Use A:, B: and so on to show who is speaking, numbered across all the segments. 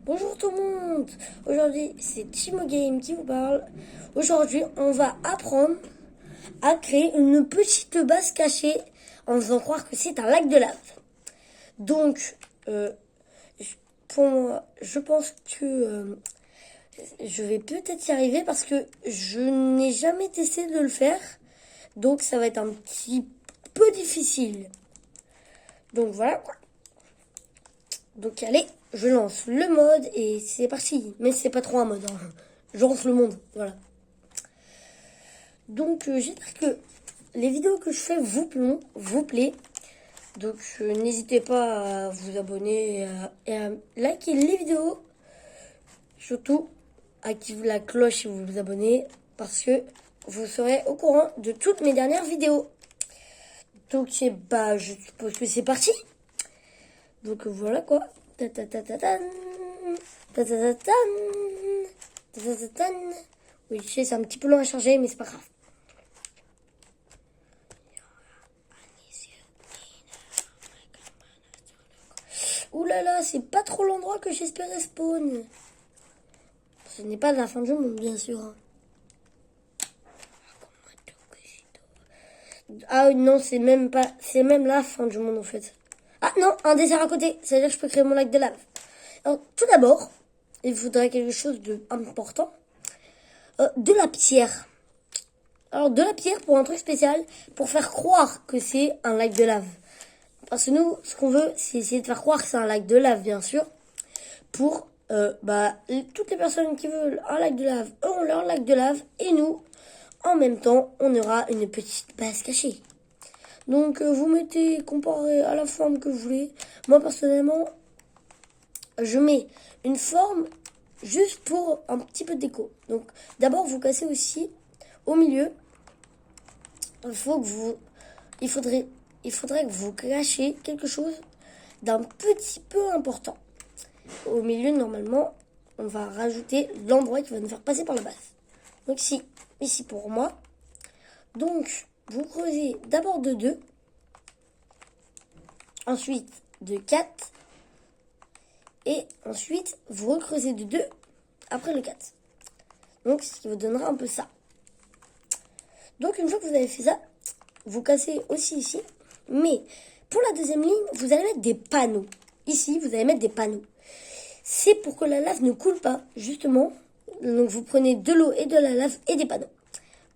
A: Bonjour tout le monde. Aujourd'hui c'est Timo Game qui vous parle. Aujourd'hui on va apprendre à créer une petite base cachée en faisant croire que c'est un lac de lave. Donc pour moi, je pense que je vais peut-être y arriver parce que je n'ai jamais testé de le faire. Donc ça va être un petit peu difficile. Donc voilà quoi. Donc allez, je lance le mode et c'est parti. Mais c'est pas trop un mode, hein. Je lance le monde, voilà. Donc j'espère que les vidéos que je fais vous plaît. Donc n'hésitez pas à vous abonner et à liker les vidéos. Surtout, activez la cloche si vous vous abonnez parce que vous serez au courant de toutes mes dernières vidéos. Donc je suppose que c'est parti. Donc voilà quoi. Oui, je sais, c'est un petit peu long à charger, mais c'est pas grave. Ouh là là, c'est pas trop l'endroit que j'espérais spawn. Ce n'est pas la fin du monde, bien sûr. Ah oui, non, c'est même la fin du monde en fait. Ah non, un désert à côté, c'est-à-dire que je peux créer mon lac de lave. Alors, tout d'abord, il faudrait quelque chose d'important. De la pierre. Alors, de la pierre pour un truc spécial, pour faire croire que c'est un lac de lave. Parce que nous, ce qu'on veut, c'est essayer de faire croire que c'est un lac de lave, bien sûr. Pour toutes les personnes qui veulent un lac de lave auront leur lac de lave. Et nous, en même temps, on aura une petite base cachée. Donc, vous mettez comparé à la forme que vous voulez. Moi, personnellement, je mets une forme juste pour un petit peu de déco. Donc, d'abord, vous cassez aussi au milieu. Il faudrait que vous cachiez quelque chose d'un petit peu important. Au milieu, normalement, on va rajouter l'endroit qui va nous faire passer par la base. Donc ici pour moi. Donc, vous creusez d'abord de 2, ensuite de 4, et ensuite vous recreusez de 2 après le 4. Donc, ce qui vous donnera un peu ça. Donc, une fois que vous avez fait ça, vous cassez aussi ici. Mais pour la deuxième ligne, vous allez mettre des panneaux. Ici, vous allez mettre des panneaux. C'est pour que la lave ne coule pas, justement. Donc, vous prenez de l'eau et de la lave et des panneaux.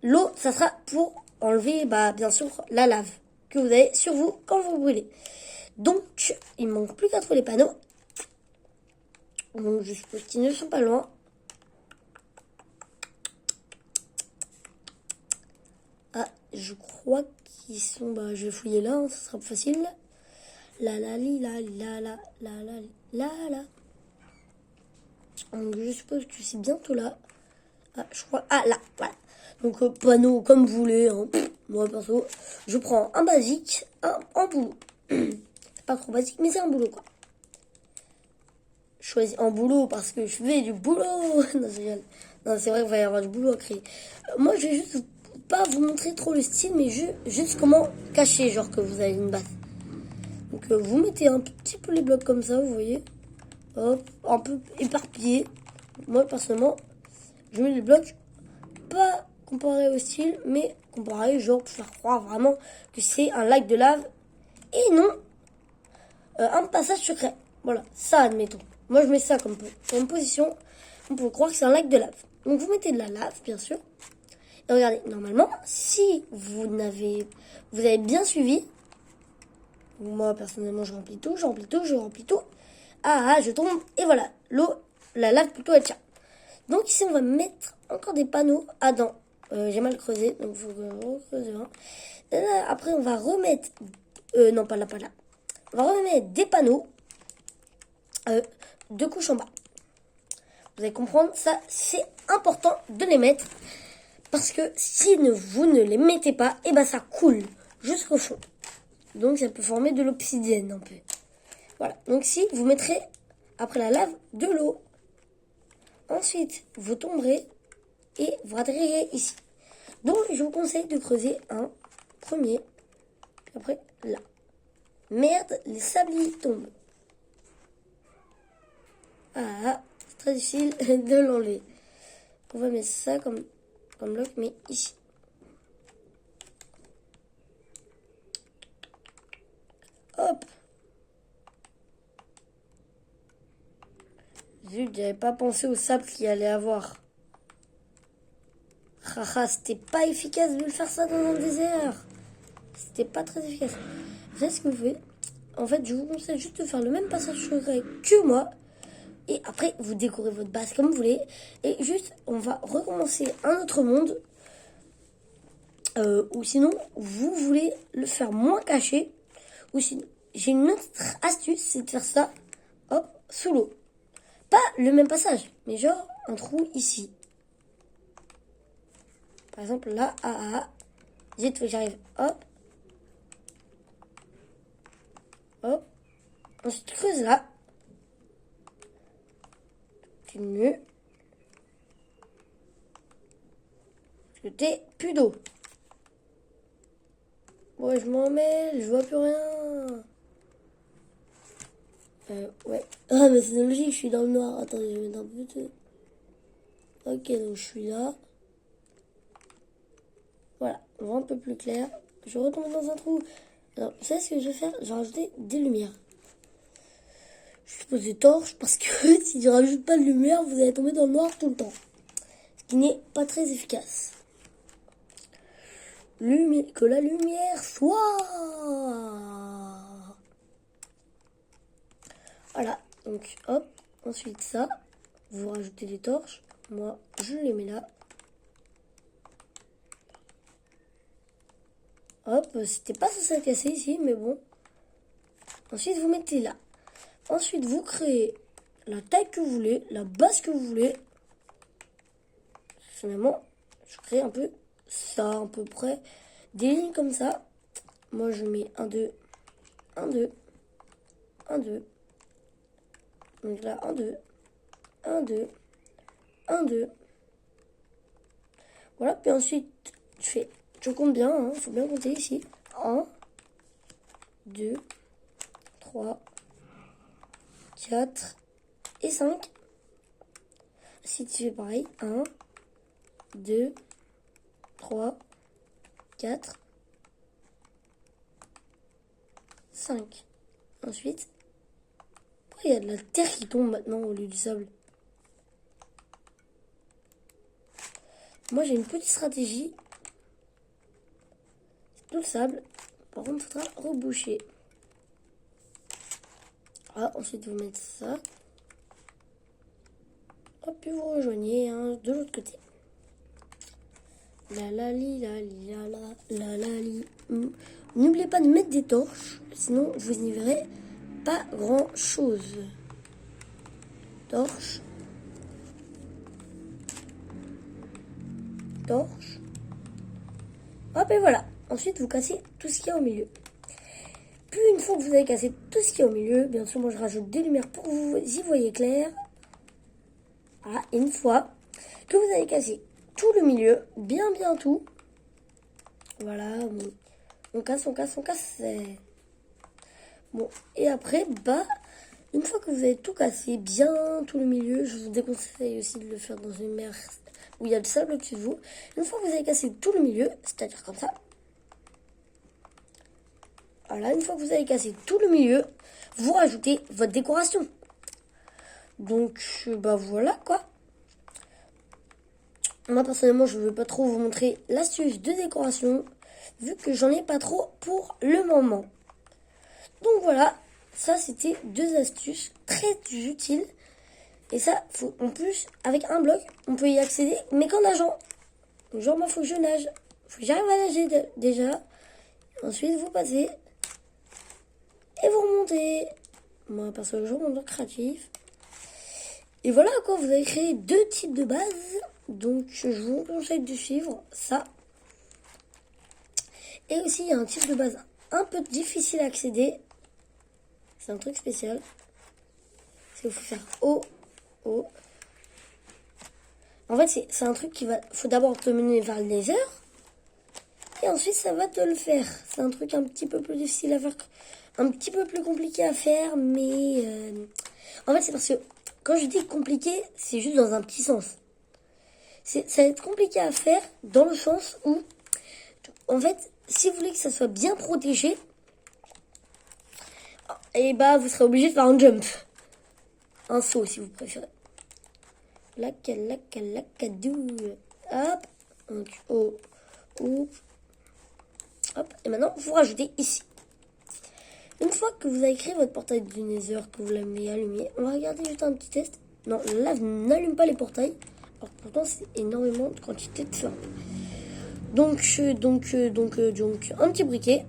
A: L'eau, ça sera pour enlever, bien sûr, la lave que vous avez sur vous quand vous brûlez. Donc, il ne manque plus qu'à trouver les panneaux. Donc, je suppose qu'ils ne sont pas loin. Ah, je crois qu'ils sont... je vais fouiller là, hein, ça sera plus facile. La la li la la la la la la la. Donc, je suppose que c'est bientôt là. Ah, je crois... Ah, là, voilà. Donc, panneau comme vous voulez. Hein. Moi, perso, je prends un basique, un boulot. C'est pas trop basique, mais c'est un boulot, quoi. Je choisis un boulot parce que je fais du boulot. Non, c'est vrai qu'il va y avoir du boulot à créer. Moi, je vais juste pas vous montrer trop le style, mais juste comment cacher, genre, que vous avez une base. Donc, vous mettez un petit peu les blocs comme ça, vous voyez. Hop, un peu éparpillé. Moi, personnellement, je mets les blocs pas comparé au style, mais comparé, genre, pour faire croire vraiment que c'est un lac de lave et non un passage secret. Voilà, ça, admettons. Moi, je mets ça comme position. On peut croire que c'est un lac de lave. Donc, vous mettez de la lave, bien sûr. Et regardez, normalement, si vous avez bien suivi, moi, personnellement, je remplis tout. Ah, je tombe, et voilà, l'eau, la lave plutôt, elle tient. Donc, ici, on va mettre encore des panneaux. Ah, non, j'ai mal creusé, donc il faut recreuser un. Après, on va remettre... non, pas là. On va remettre des panneaux de couche en bas. Vous allez comprendre, ça, c'est important de les mettre. Parce que si vous ne les mettez pas, ça coule jusqu'au fond. Donc, ça peut former de l'obsidienne un peu. Voilà. Donc, si vous mettrez, après la lave, de l'eau. Ensuite, vous tomberez et vous atterrirez ici. Donc, je vous conseille de creuser un premier. Après, là. Merde, les sabliers tombent. Ah, c'est très difficile de l'enlever. On va mettre ça comme bloc, mais ici. Hop. Zut, j'avais pas pensé au sable qu'il allait avoir. Haha, c'était pas efficace de le faire ça dans un désert. C'était pas très efficace. Vous savez ce que vous faites? En fait, je vous conseille juste de faire le même passage que moi. Et après, vous décorez votre base comme vous voulez. Et juste, on va recommencer un autre monde. Ou sinon, vous voulez le faire moins caché. Ou sinon, j'ai une autre astuce, c'est de faire ça, hop, sous l'eau. Pas le même passage, mais genre un trou ici. Par exemple, là, vite, faut que j'arrive, hop. Hop. Ensuite, creuse là. Continue. Parce que t'es plus d'eau. Ouais, je m'en mêle, je vois plus rien. Ouais. Ah, mais c'est logique, je suis dans le noir. Attendez, je vais mettre un peu de... Ok, donc je suis là. Voilà, on voit un peu plus clair. Je retombe dans un trou. Alors, vous savez ce que je vais faire? Je vais rajouter des lumières. Je pose des torches parce que si je rajoute pas de lumière, vous allez tomber dans le noir tout le temps. Ce qui n'est pas très efficace. Que la lumière soit... Voilà, donc hop, ensuite ça, vous rajoutez des torches. Moi, je les mets là. Hop, c'était pas censé casser ici, mais bon. Ensuite, vous mettez là. Ensuite, vous créez la taille que vous voulez, la base que vous voulez. Finalement, je crée un peu ça, à peu près. Des lignes comme ça. Moi, je mets 1, 2, 1, 2, 1, 2. Donc là, 1, 2, 1, 2, 1, 2. Voilà, puis ensuite, je compte bien, hein, faut bien compter ici. 1, 2, 3, 4 et 5. Si tu fais pareil, 1, 2, 3, 4, 5. Ensuite, pourquoi il y a de la terre qui tombe maintenant au lieu du sable? Moi, j'ai une petite stratégie. C'est tout le sable. Par contre, il faudra reboucher. Ah, ensuite, vous mettez ça. Hop, puis vous rejoignez de l'autre côté. La la li, la li, la la li. N'oubliez pas de mettre des torches, sinon vous n'y verrez pas grand chose. Torche. Torche. Hop, et voilà. Ensuite, vous cassez tout ce qu'il y a au milieu. Puis, une fois que vous avez cassé tout ce qu'il y a au milieu, bien sûr, moi je rajoute des lumières pour que vous y voyez clair. Ah, une fois que vous avez cassé tout le milieu, bien tout. Voilà, bon. On casse. Bon, et après, une fois que vous avez tout cassé, bien tout le milieu, je vous déconseille aussi de le faire dans une mer où il y a du sable au-dessus de vous. Une fois que vous avez cassé tout le milieu, c'est-à-dire comme ça. Voilà, une fois que vous avez cassé tout le milieu, vous rajoutez votre décoration. Donc, voilà quoi. Moi, personnellement, je ne veux pas trop vous montrer l'astuce de décoration, vu que j'en ai pas trop pour le moment. Donc voilà, ça c'était 2 astuces très utiles. Et ça, en plus, avec un bloc, on peut y accéder, mais qu'en nageant. Donc genre, moi, faut que je nage. Faut que j'arrive à nager déjà. Ensuite, vous passez. Et vous remontez. Moi, perso, je remonte créatif. Et voilà quoi, vous avez créé 2 types de bases. Donc, je vous conseille de suivre ça. Et aussi, il y a un type de base un peu difficile à accéder. C'est un truc spécial. C'est qu'il faut faire haut. En fait, c'est un truc faut d'abord te mener vers le nether. Et ensuite, ça va te le faire. C'est un truc un petit peu plus difficile à faire. Un petit peu plus compliqué à faire. Mais en fait, c'est parce que quand je dis compliqué, c'est juste dans un petit sens. Ça va être compliqué à faire dans le sens où, en fait, si vous voulez que ça soit bien protégé, et bah vous serez obligé de faire un jump. Un saut si vous préférez. Lacadou. Hop. Donc, hop. Hop. Et maintenant, vous rajoutez ici. Une fois que vous avez créé votre portail du Nether, que vous l'avez allumé, on va regarder juste un petit test. Non, là, n'allume pas les portails. Alors pourtant, c'est énormément de quantité de feu. Donc, un petit briquet.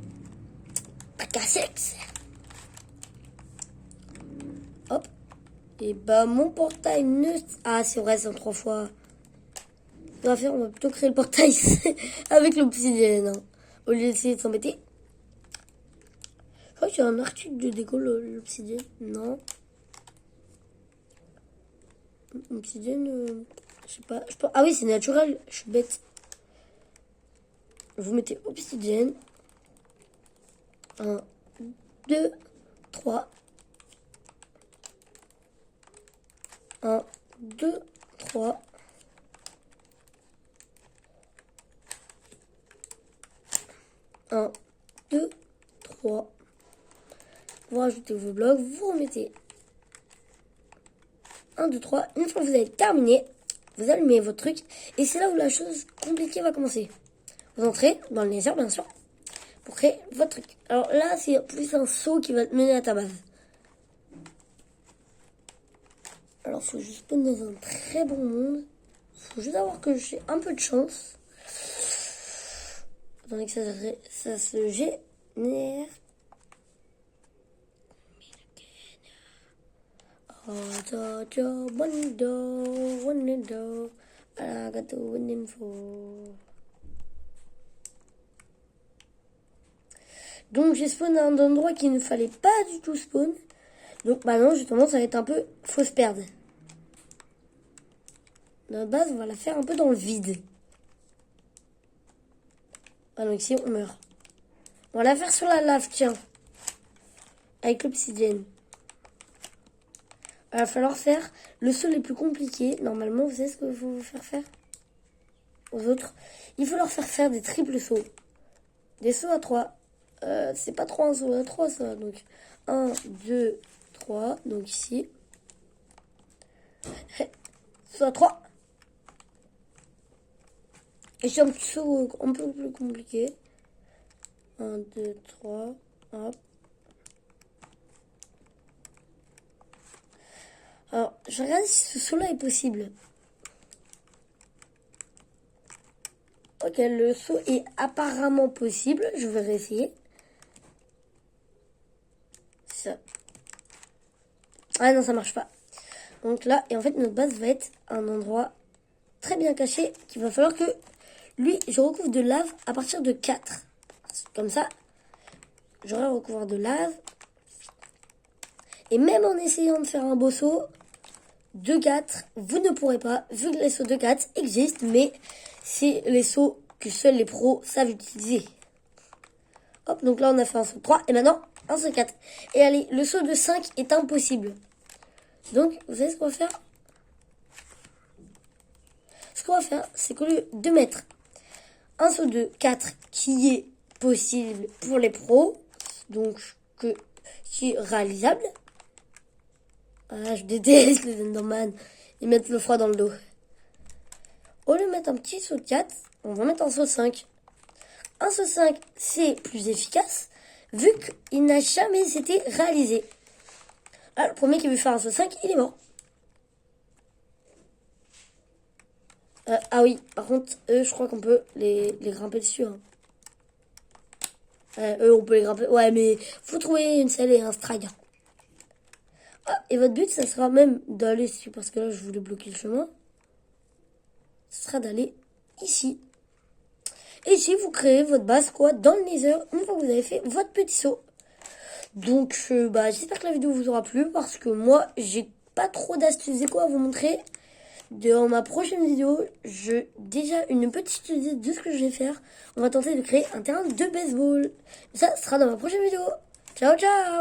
A: Pas cassé. Hop. Et bah, mon portail ne... Ah, c'est vrai, c'est en 3 fois. On va plutôt créer le portail avec l'obsidienne. Hein, au lieu d'essayer de s'embêter. Je crois qu'il y a un article de déco, l'obsidienne. Non. Obsidienne, je sais pas. Ah oui, c'est naturel. Je suis bête. Vous mettez obsidienne. 1, 2, 3. 1, 2, 3. 1, 2, 3. Vous rajoutez vos blocs, vous remettez 1, 2, 3. Une fois que vous avez terminé, vous allumez votre truc. Et c'est là où la chose compliquée va commencer. Vous entrez dans le Nether, bien sûr, pour créer votre truc. Alors là, c'est plus un saut qui va te mener à ta base. Alors, il faut juste spawn dans un très bon monde. Il faut juste avoir que j'ai un peu de chance. Attendez que ça se génère. Donc j'ai spawn à un endroit qu'il ne fallait pas du tout spawn. Donc maintenant justement ça va être un peu... Faut se perdre. Notre base on va la faire un peu dans le vide. Ah donc ici on meurt. On va la faire sur la lave, tiens. Avec l'obsidienne. Il va falloir faire le saut les plus compliqués. Normalement, vous savez ce qu'il faut faire aux autres. Il faut leur faire des triples sauts. Des sauts à 3. C'est pas trop un saut à 3 ça. Donc 1, 2, 3. Donc ici. Saut à 3. Et c'est un petit saut un peu plus compliqué. 1, 2, 3. Hop. Alors, je regarde si ce saut-là est possible. Ok, le saut est apparemment possible. Je vais réessayer. Ça. Ah non, ça marche pas. Donc là, et en fait, notre base va être un endroit très bien caché qu'il va falloir que lui, je recouvre de lave à partir de 4. Comme ça, j'aurai recouvert de lave. Et même en essayant de faire un beau saut, 2-4, vous ne pourrez pas, vu que les sauts 2-4 existent, mais c'est les sauts que seuls les pros savent utiliser. Hop, donc là on a fait un saut 3, et maintenant un saut 4. Et allez, le saut de 5 est impossible. Donc, vous savez ce qu'on va faire? Ce qu'on va faire, c'est qu'au lieu de mettre un saut de 4 qui est possible pour les pros, donc qui est réalisable. Ah, je déteste les Enderman. Ils mettent le froid dans le dos. Au lieu de mettre un petit saut de 4, on va mettre un saut de 5. Un saut de 5, c'est plus efficace, vu qu'il n'a jamais été réalisé. Ah, le premier qui veut faire un saut de 5, il est mort. Ah oui, par contre, eux, je crois qu'on peut les grimper dessus. Hein. Eux, on peut les grimper. Ouais, mais faut trouver une selle et un strag. Ah, et votre but, ça sera même d'aller ici, parce que là, je voulais bloquer le chemin. Ce sera d'aller ici. Et ici, vous créez votre base, quoi, dans le Nether, une fois que vous avez fait votre petit saut. Donc, j'espère que la vidéo vous aura plu, parce que moi, j'ai pas trop d'astuces éco à vous montrer. Dans ma prochaine vidéo, j'ai déjà une petite idée de ce que je vais faire. On va tenter de créer un terrain de baseball. Ça sera dans ma prochaine vidéo. Ciao, ciao!